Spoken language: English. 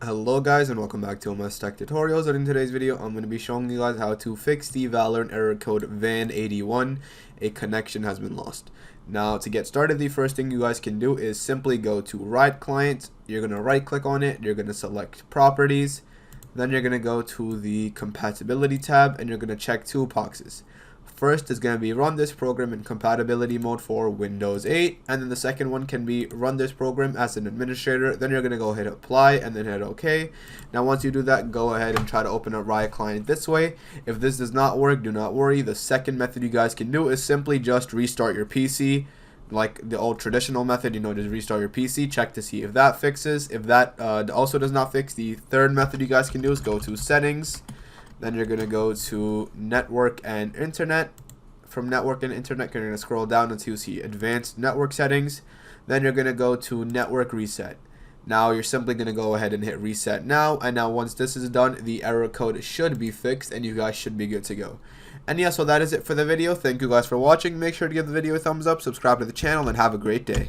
Hello guys and welcome back to my Tech Tutorials, and in today's video I'm going to be showing you guys how to fix the Valorant error code VAN81, a connection has been lost. Now to get started, the first thing you guys can do is simply go to Riot Client. You're going to right click on it, you're going to select Properties, then you're going to go to the Compatibility tab and you're going to check two boxes. First is going to be run this program in compatibility mode for Windows 8, and then the second one can be run this program as an administrator. Then you're going to go hit apply and then hit OK. Now once you do that, go ahead and try to open up Riot Client this way. If this does not work, do not worry. The second method you guys can do is simply just restart your PC, like the old traditional method, just restart your PC, check to see if that fixes. If that also does not fix, the third method you guys can do is go to settings. Then you're going to go to network and internet. From network and internet, you're going to scroll down until you see advanced network settings. Then you're going to go to network reset. Now you're simply going to go ahead and hit reset now. And now once this is done, the error code should be fixed and you guys should be good to go. And yeah, so that is it for the video. Thank you guys for watching. Make sure to give the video a thumbs up, subscribe to the channel, and have a great day.